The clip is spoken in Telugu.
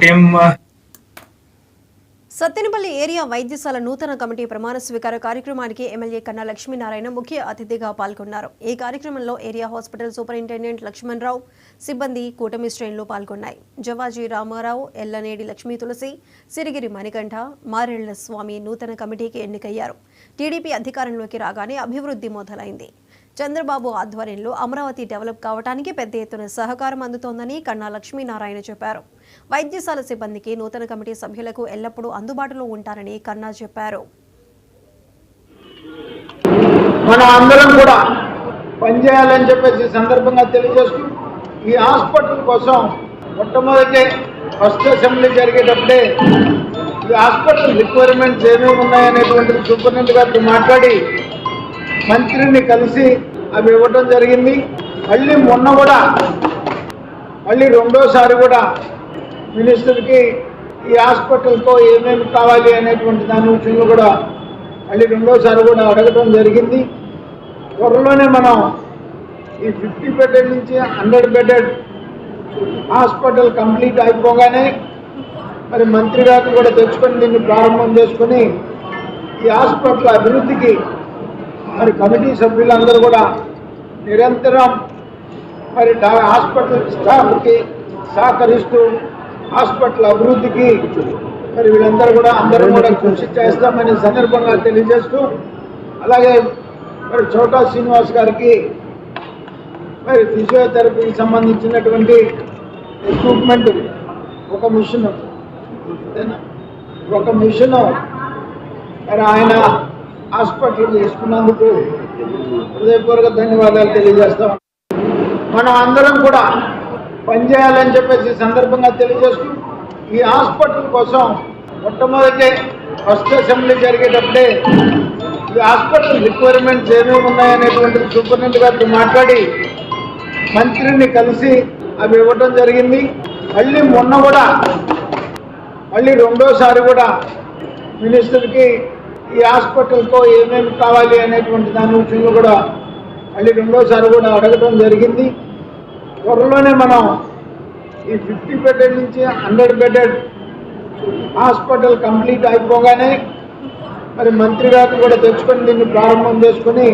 టీమ్ సత్తెనపల్లి ఏరియా వైద్యశాల నూతన కమిటీ ప్రమాణ స్వీకార కార్యక్రమానికి ఎమ్మెల్యే కన్నా లక్ష్మీనారాయణ ముఖ్య అతిథిగా పాల్గొన్నారు. ఈ కార్యక్రమంలో ఏరియా హాస్పిటల్ సూపరింటెండెంట్ లక్ష్మణరావు, సిబ్బంది, కూటమి శ్రేణులు పాల్గొన్నాయి. జవాజీ రామారావు, ఎల్లనేడి లక్ష్మీ తులసి, సిరిగిరి మణికంఠ, మారెళ్ల స్వామి నూతన కమిటీకి ఎన్నికయ్యారు. టీడీపీ అధికారంలోకి రాగానే అభివృద్ధి మొదలైంది. చంద్రబాబు ఆధ్వర్యంలో అమరావతి డెవలప్ కావడానికి పెద్ద ఎత్తున సహకారం అందుతోందని కన్నా లక్ష్మీనారాయణ చెప్పారు. వైద్యశాల సిబ్బందికి నూతన కమిటీ సభ్యులకు ఎల్లప్పుడూ అందుబాటులో ఉంటారని కన్నా చెప్పారు. మన అందరం కూడా పనిచేయాలని చెప్పేసి సందర్భంగా తెలియజేస్తూ ఈ హాస్పిటల్ కోసం మొట్టమొదటి ఫస్ట్ అసెంబ్లీ జరిగేటప్పుడే ఈ హాస్పిటల్ రిక్వైర్మెంట్స్ ఏమేమి ఉన్నాయనేటువంటిది సూపరింటెండెంట్ గారితో మాట్లాడి మంత్రిని కలిసి అవి ఇవ్వటం జరిగింది. మళ్ళీ మొన్న కూడా రెండోసారి కూడా మినిస్టర్కి ఈ హాస్పిటల్తో ఏమేమి కావాలి అనేటువంటి దాని విషయంలో కూడా రెండోసారి కూడా అడగటం జరిగింది. త్వరలోనే మనం ఈ 50 బెడెడ్ నుంచి 100 బెడెడ్ హాస్పిటల్ కంప్లీట్ అయిపోగానే మరి మంత్రి గారిని కూడా తెచ్చుకొని దీన్ని ప్రారంభం చేసుకొని ఈ హాస్పిటల్ అభివృద్ధికి మరి కమిటీ సభ్యులందరూ కూడా నిరంతరం మరి హాస్పిటల్ స్టాఫ్కి సహకరిస్తూ హాస్పిటల్ అభివృద్ధికి మరి వీళ్ళందరూ కూడా కృషి చేస్తామని సందర్భంగా తెలియజేస్తూ, అలాగే మరి చోటా శ్రీనివాస్ గారికి మరి ఫిజియోథెరపీకి సంబంధించినటువంటి ఎక్విప్మెంట్ ఒక మిషన్ మరి ఆయన హాస్పిటల్ చేసుకున్నందుకు హృదయపూర్వక ధన్యవాదాలు తెలియజేస్తాం. మనం అందరం కూడా పనిచేయాలని చెప్పేసి సందర్భంగా తెలియజేస్తూ ఈ హాస్పిటల్ కోసం మొట్టమొదటి ఫస్ట్ అసెంబ్లీ జరిగేటప్పుడే ఈ హాస్పిటల్ రిక్వైర్మెంట్స్ ఏమేమి ఉన్నాయనేటువంటిది సూపరింటెండెంట్ గారితో మాట్లాడి మంత్రిని కలిసి అవి ఇవ్వటం జరిగింది. మళ్ళీ మొన్న కూడా రెండోసారి కూడా మినిస్టర్కి ఈ హాస్పిటల్తో ఏమేమి కావాలి అనేటువంటి దాని విషయంలో కూడా రెండోసారి కూడా అడగటం జరిగింది. త్వరలోనే మనం ఈ 50 బెడెడ్ నుంచి 100 బెడెడ్ హాస్పిటల్ కంప్లీట్ అయిపోగానే మరి మంత్రి గారిని కూడా తెచ్చుకొని దీన్ని ప్రారంభం చేసుకొని